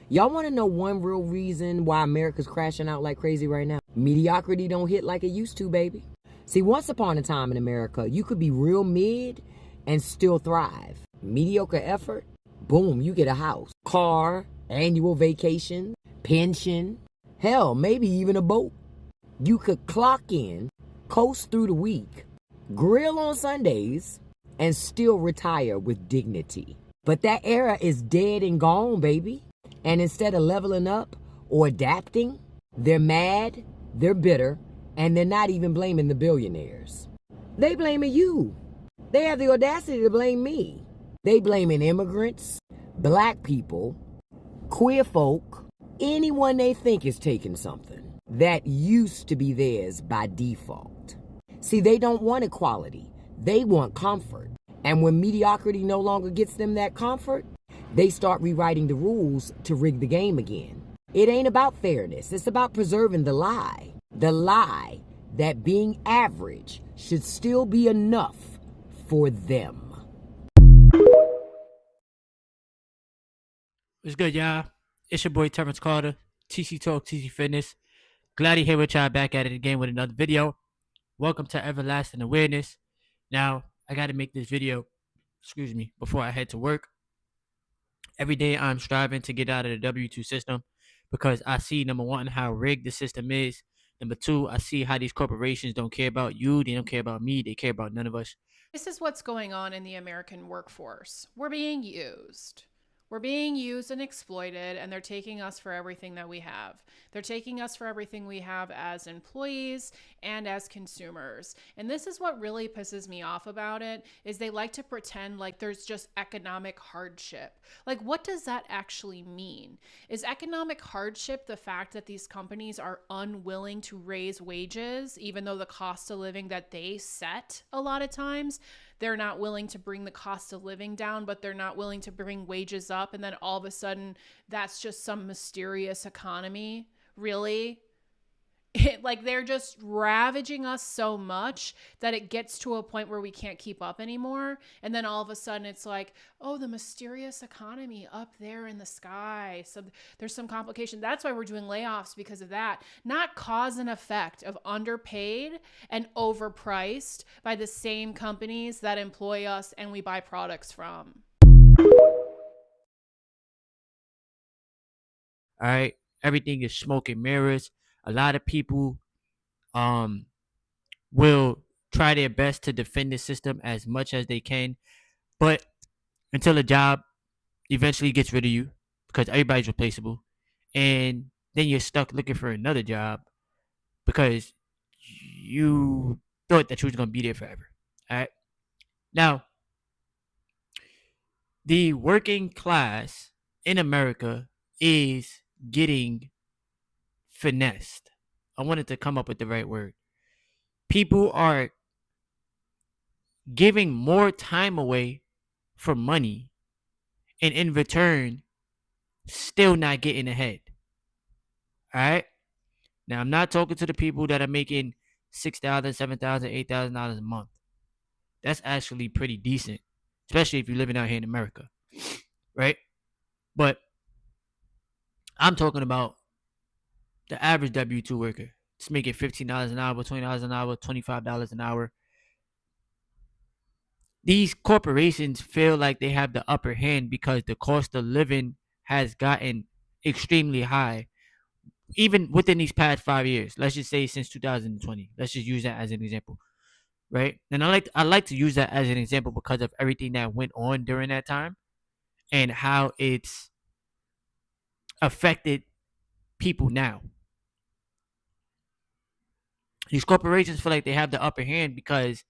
Y'all want to know one real reason why America's crashing out like crazy right now? Mediocrity don't hit like it used to, baby. See, once upon a time in America, you could be real mid and still thrive. Mediocre effort, boom, you get a house, car, annual vacation, pension, hell, maybe even a boat. You could clock in, coast through the week, grill on Sundays, and still retire with dignity. But that era is dead and gone, baby. And instead of leveling up or adapting, they're mad, they're bitter, and they're not even blaming the billionaires. They blaming you. They have the audacity to blame me. They blaming immigrants, black people, queer folk, anyone they think is taking something that used to be theirs by default. See, they don't want equality. They want comfort. And when mediocrity no longer gets them that comfort, they start rewriting the rules to rig the game again. It ain't about fairness. It's about preserving the lie. The lie that being average should still be enough for them. What's good, y'all? It's your boy Terrence Carter, TC Talk, TC Fitness. Glad to hear with y'all back at it again with another video. Welcome to Everlasting Awareness. Now, I got to make this video, before I head to work. Every day I'm striving to get out of the W-2 system because I see, number one, how rigged the system is. Number two, I see how these corporations don't care about you. They don't care about me. They care about none of us. This is what's going on in the American workforce. We're being used. We're being used and exploited, and they're taking us for everything that we have. They're taking us for everything we have as employees and as consumers. And this is what really pisses me off about it, is they like to pretend like there's just economic hardship. Like, what does that actually mean? Is economic hardship the fact that these companies are unwilling to raise wages, even though the cost of living that they set a lot of times, they're not willing to bring the cost of living down, but they're not willing to bring wages up. And then all of a sudden, that's just some mysterious economy. Really? Like, they're just ravaging us so much that it gets to a point where we can't keep up anymore. And then all of a sudden it's like, oh, the mysterious economy up there in the sky. So there's some complication. That's why we're doing layoffs, because of that. Not cause and effect of underpaid and overpriced by the same companies that employ us and we buy products from. All right. Everything is smoke and mirrors. A lot of people will try their best to defend the system as much as they can, but until a job eventually gets rid of you, because everybody's replaceable, and then you're stuck looking for another job because you thought that you was going to be there forever. All right. Now, the working class in America is getting finessed. I wanted to come up with the right word. People are giving more time away for money, and in return, still not getting ahead. All right. Now, I'm not talking to the people that are making $6,000, $7,000, $8,000 a month. That's actually pretty decent, especially if you're living out here in America, right? But I'm talking about the average W-2 worker. It's making $15 an hour, $20 an hour, $25 an hour. These corporations feel like they have the upper hand because the cost of living has gotten extremely high, even within these past 5 years. Let's just say since 2020. Let's just use that as an example, right? And I like to use that as an example because of everything that went on during that time and how it's affected people now. These corporations feel like they have the upper hand because,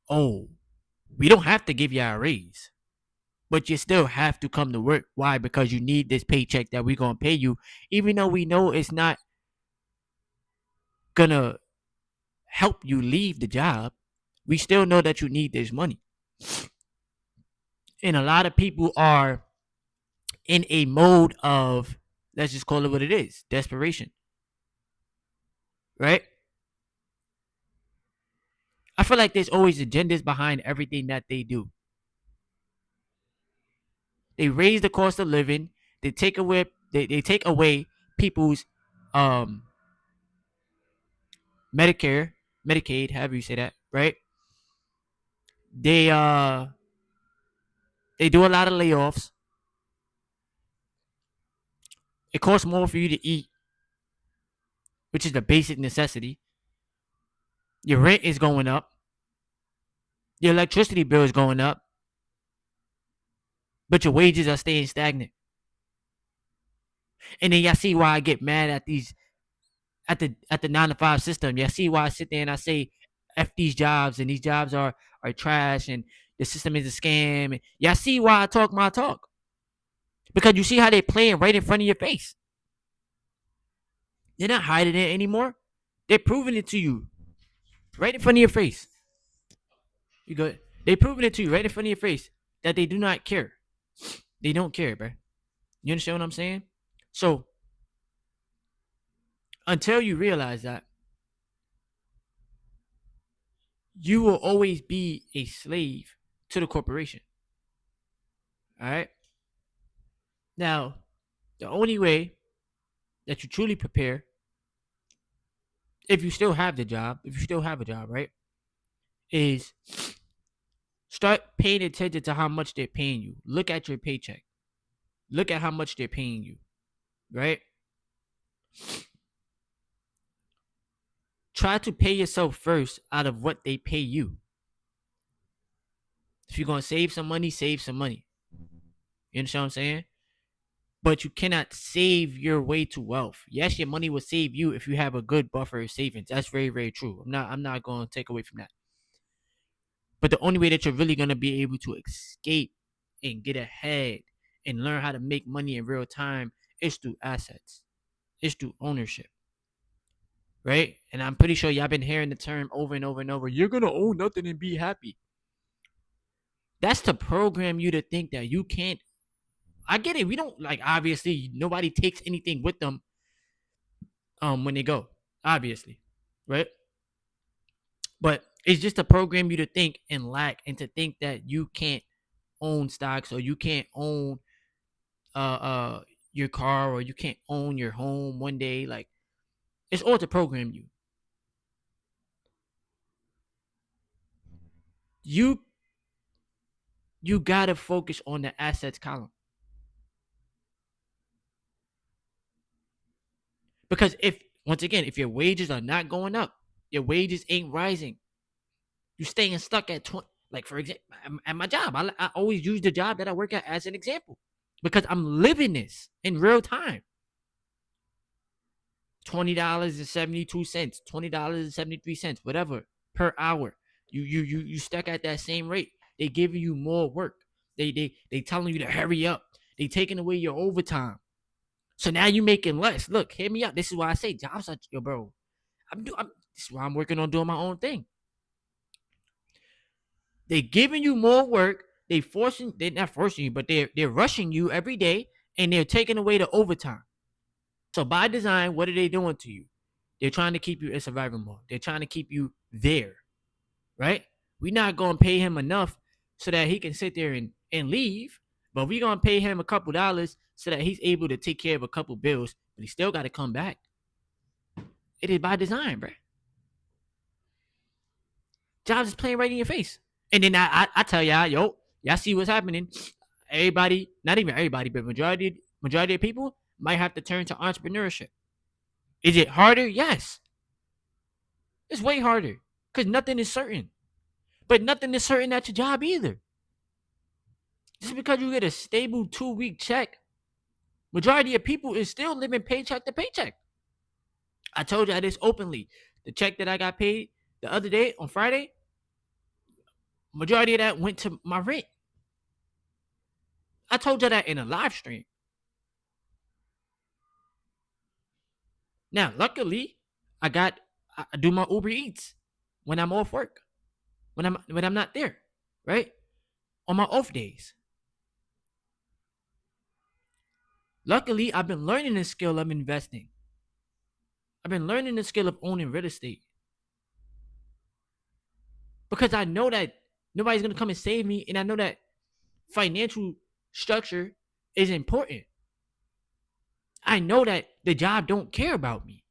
oh, we don't have to give you a raise, but you still have to come to work. Why? Because you need this paycheck that we're going to pay you, even though we know it's not going to help you leave the job. We still know that you need this money. And a lot of people are in a mode of, let's just call it what it is, desperation. Right? I feel like there's always agendas behind everything that they do. They raise the cost of living. They take away people's um Medicare, Medicaid, however you say that, right? They they do a lot of layoffs. It costs more for you to eat, which is the basic necessity. Your rent is going up. Your electricity bill is going up, but your wages are staying stagnant. And then y'all see why I get mad at these at the 9 to 5 system. Y'all see why I sit there and I say F these jobs and these jobs are trash and the system is a scam. And y'all see why I talk my talk. Because you see how they playing right in front of your face. They're not hiding it anymore. They're proving it to you right in front of your face. You good? They're proving it to you right in front of your face that they do not care. They don't care, bro. You understand what I'm saying? So until you realize that, you will always be a slave to the corporation. All right. Now, the only way that you truly prepare, if you still have a job, right, is start paying attention to how much they're paying you. Look at your paycheck. Look at how much they're paying you, right? Try to pay yourself first out of what they pay you. If you're going to save some money, save some money. You understand what I'm saying? But you cannot save your way to wealth. Yes, your money will save you if you have a good buffer of savings. That's very, very true. I'm not going to take away from that. But the only way that you're really going to be able to escape and get ahead and learn how to make money in real time is through assets. It's through ownership. Right? And I'm pretty sure y'all been hearing the term over and over and over. You're going to own nothing and be happy. That's to program you to think that you can't. I get it. We don't, like, obviously nobody takes anything with them when they go, obviously, right? But it's just to program you to think and lack and to think that you can't own stocks or you can't own your car or you can't own your home one day. Like, it's all to program you. You gotta focus on the assets column. Because if your wages are not going up, your wages ain't rising, you staying stuck at 20. Like, for example, at my job, I always use the job that I work at as an example because I'm living this in real time. $20.72, $20.73, whatever per hour. You stuck at that same rate. They giving you more work. They telling you to hurry up. They taking away your overtime. So now you making less. Look, hear me out. This is why I say jobs are, yo, bro. This is why I'm working on doing my own thing. They giving you more work. They're not forcing you, but they're rushing you every day, and they're taking away the overtime. So by design, what are they doing to you? They're trying to keep you in survival mode. They're trying to keep you there, right? We're not going to pay him enough so that he can sit there and leave, but we're going to pay him a couple dollars so that he's able to take care of a couple bills, but he still got to come back. It is by design, bro. Jobs is playing right in your face. And then I tell y'all see what's happening. Everybody, not even everybody, but majority of people might have to turn to entrepreneurship. Is it harder? Yes. It's way harder because nothing is certain. But nothing is certain at your job either. Just because you get a stable 2-week check, majority of people is still living paycheck to paycheck. I told y'all this openly. The check that I got paid the other day on Friday, majority of that went to my rent. I told y'all that in a live stream. Now, luckily, I do my Uber Eats when I'm off work, when I'm not there, right? On my off days. Luckily, I've been learning the skill of investing. I've been learning the skill of owning real estate. Because I know that nobody's going to come and save me, and I know that financial structure is important. I know that the job don't care about me.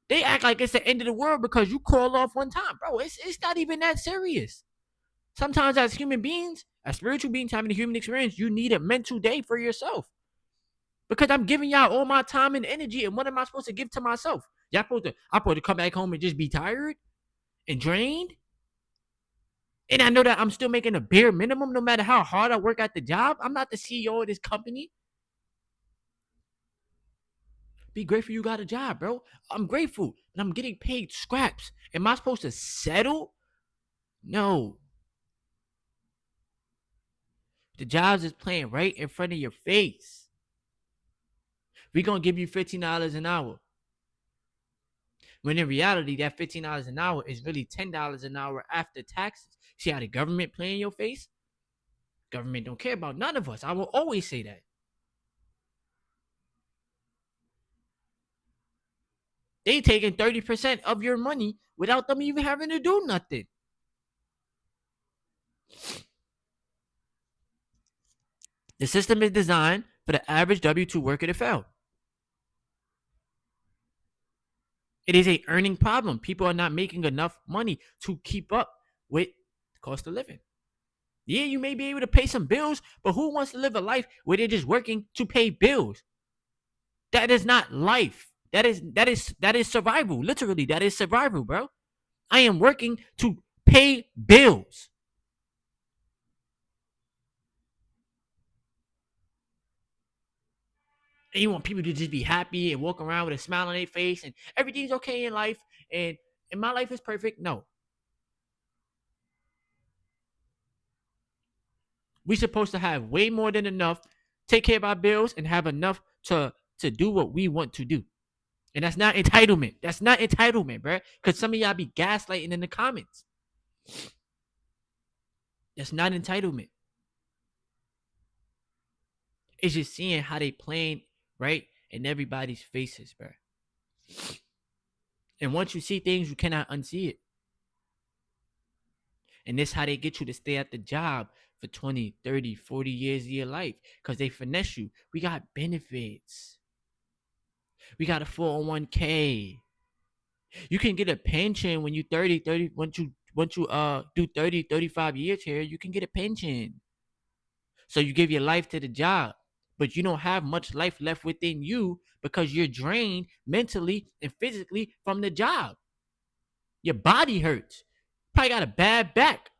They act like it's the end of the world because you call off one time. Bro, it's not even that serious. Sometimes as human beings, as spiritual beings having a human experience, you need a mental day for yourself. Because I'm giving y'all all my time and energy, and what am I supposed to give to myself? I'm supposed to come back home and just be tired and drained? And I know that I'm still making a bare minimum no matter how hard I work at the job. I'm not the CEO of this company. Be grateful you got a job, bro. I'm grateful and I'm getting paid scraps. Am I supposed to settle? No. The jobs is playing right in front of your face. We're going to give you $15 an hour. When in reality, that $15 an hour is really $10 an hour after taxes. See how the government play in your face? Government don't care about none of us. I will always say that. They taking 30% of your money without them even having to do nothing. The system is designed for the average W-2 worker to fail. It is a earning problem. People are not making enough money to keep up with the cost of living. Yeah, you may be able to pay some bills, but who wants to live a life where they're just working to pay bills? That is not life. That is survival. Literally, that is survival, bro. I am working to pay bills. And you want people to just be happy and walk around with a smile on their face and everything's okay in life and my life is perfect. No. We're supposed to have way more than enough, take care of our bills, and have enough to do what we want to do. And that's not entitlement. That's not entitlement, bro. Because some of y'all be gaslighting in the comments. That's not entitlement. It's just seeing how they playing right in everybody's faces, bro. And once you see things, you cannot unsee it. And this how they get you to stay at the job for 20, 30, 40 years of your life. Because they finesse you. We got benefits. We got a 401k. You can get a pension when you 30, once you do 30, 35 years here, you can get a pension. So you give your life to the job, but you don't have much life left within you because you're drained mentally and physically from the job. Your body hurts. Probably got a bad back.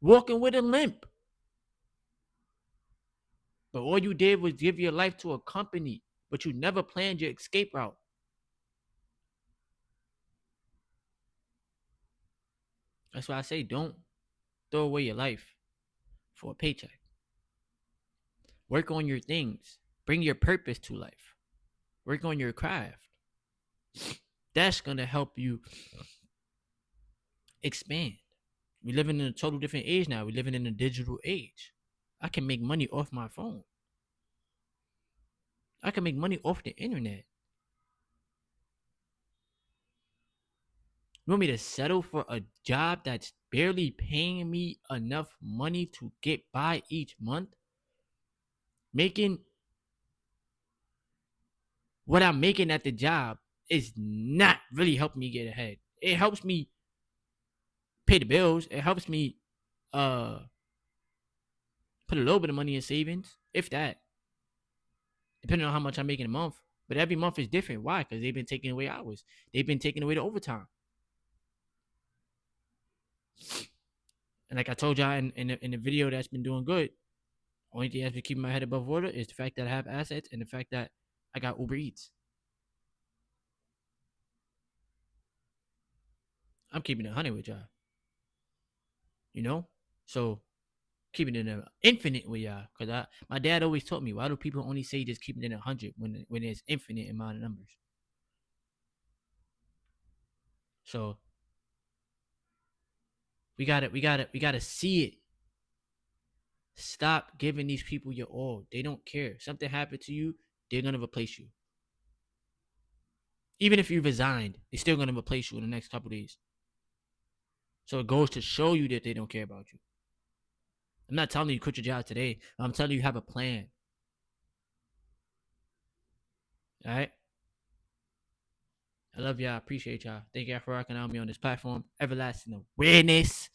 Walking with a limp. But all you did was give your life to a company, but you never planned your escape route. That's why I say don't throw away your life for a paycheck. Work on your things. Bring your purpose to life. Work on your craft. That's going to help you expand. We're living in a total different age now. We're living in a digital age. I can make money off my phone. I can make money off the internet. You want me to settle for a job that's barely paying me enough money to get by each month? Making what I'm making at the job is not really helping me get ahead. It helps me pay the bills. It helps me put a little bit of money in savings, if that, depending on how much I'm making a month. But every month is different. Why? Because they've been taking away hours. They've been taking away the overtime. And like I told y'all in the video that's been doing good, only thing that's been keeping my head above water is the fact that I have assets and the fact that I got Uber Eats. I'm keeping it 100 with y'all. You know? So keeping it infinite with y'all. Because my dad always taught me, why do people only say just keeping it 100 when there's infinite amount of numbers? So we gotta see it. Stop giving these people your all. They don't care. Something happened to you, they're gonna replace you. Even if you resigned, they're still gonna replace you in the next couple days. So it goes to show you that they don't care about you. I'm not telling you quit your job today. I'm telling you have a plan. All right. I love y'all. I appreciate y'all. Thank y'all for rocking out with me on this platform. Everlasting awareness.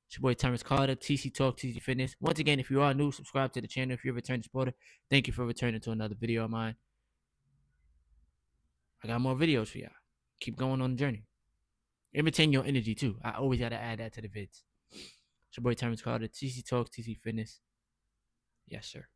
It's your boy Terrence Carter, TC Talk, TC Fitness. Once again, if you are new, subscribe to the channel. If you're a returning supporter, thank you for returning to another video of mine. I got more videos for y'all. Keep going on the journey. Retain your energy too. I always gotta add that to the vids. It's your boy Terrence Carter, TC Talk, TC Fitness. Yes, sir.